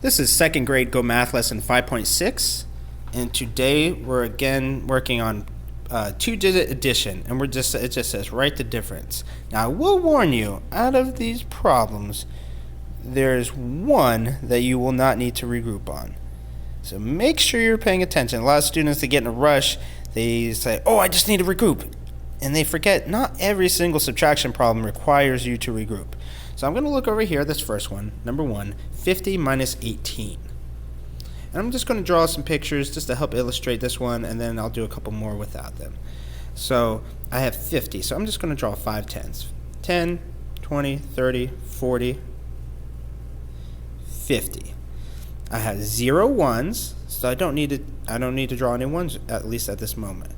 This is second grade Go Math lesson 5.6, and today we're again working on two-digit addition, and it just says write the difference. Now I will warn you, out of these problems, there's one that you will not need to regroup on. So make sure you're paying attention. A lot of students, they get in a rush, they say, oh, I just need to regroup. And they forget not every single subtraction problem requires you to regroup. So I'm going to look over here, this first one, number 1, 50 minus 18. And I'm just going to draw some pictures just to help illustrate this one, and then I'll do a couple more without them. So I have 50, so I'm just going to draw 5 tens. 10, 20, 30, 40, 50. I have 0 ones, so I don't need to draw any ones, at least at this moment.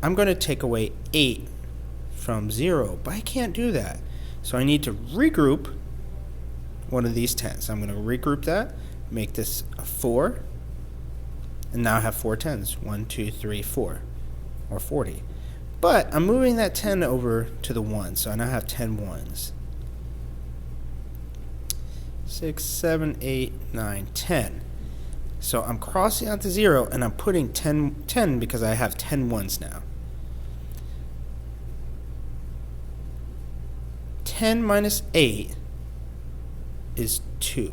I'm going to take away 8 from 0, but I can't do that. So I need to regroup one of these tens. I'm going to regroup that, make this a 4, and now I have 4 tens. 1, 2, 3, 4, or 40. But I'm moving that 10 over to the 1, so I now have 10 ones. 6, 7, 8, 9, 10. So I'm crossing out the 0, and I'm putting 10 because I have 10 ones now. 10 minus 8 is 2.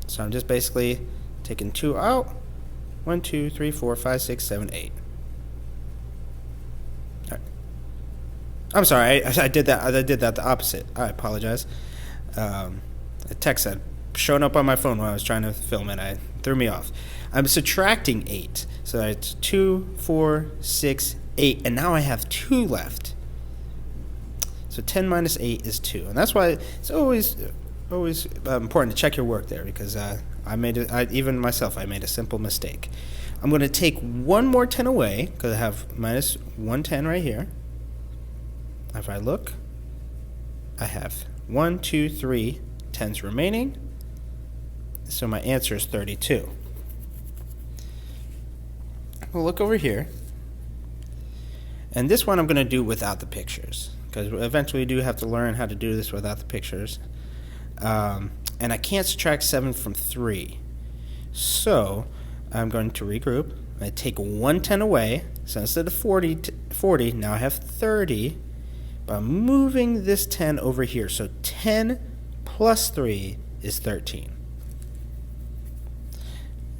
So I'm just basically taking 2 out. 1, 2, 3, 4, 5, 6, 7, 8. All right. I'm sorry, I did that the opposite. I apologize. A text had shown up on my phone when I was trying to film it. It threw me off. I'm subtracting 8. So that's 2, 4, 6, 8, and now I have 2 left. So 10 minus 8 is 2, and that's why it's always important to check your work there, because even myself, I made a simple mistake. I'm going to take one more 10 away because I have minus 1 10 right here. If I look, I have 1, 2, 3 10s remaining, so my answer is 32. We'll look over here, and this one I'm going to do without the pictures, because eventually you do have to learn how to do this without the pictures. And I can't subtract 7 from 3. So I'm going to regroup. I take 1 10 away. So instead of 40, now I have 30. But I'm moving this 10 over here. So 10 plus 3 is 13.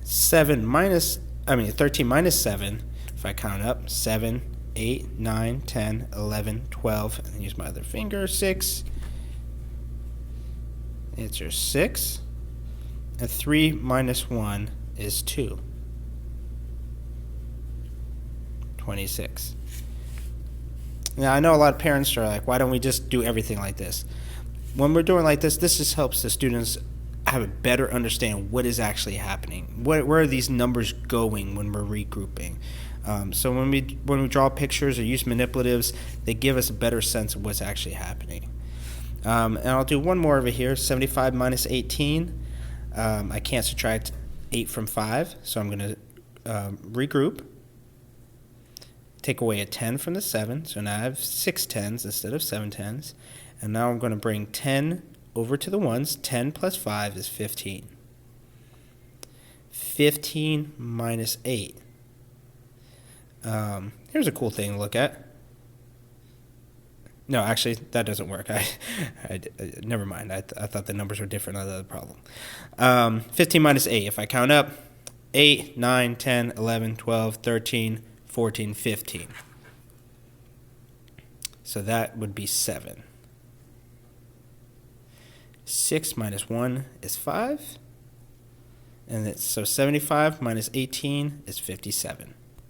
13 minus 7, if I count up, 7, 8, 9, 10, 11, 12, and use my other finger, 6. Answer 6. And 3 minus 1 is 2. 26. Now, I know a lot of parents are like, why don't we just do everything like this? When we're doing like this just helps the students have a better understand what is actually happening. Where are these numbers going when we're regrouping? So when we draw pictures or use manipulatives, they give us a better sense of what's actually happening. And I'll do one more over here, 75 minus 18. I can't subtract 8 from 5, so I'm going to regroup. Take away a 10 from the 7, so now I have 6 10s instead of 7 10s. And now I'm going to bring 10 over to the ones. 10 plus 5 is 15. 15 minus 8. Here's a cool thing to look at. No, actually, that doesn't work. Never mind. I thought the numbers were different on the other problem. 15 minus 8. If I count up, 8, 9, 10, 11, 12, 13, 14, 15. So that would be 7. 6 minus 1 is 5. So 75 minus 18 is 57.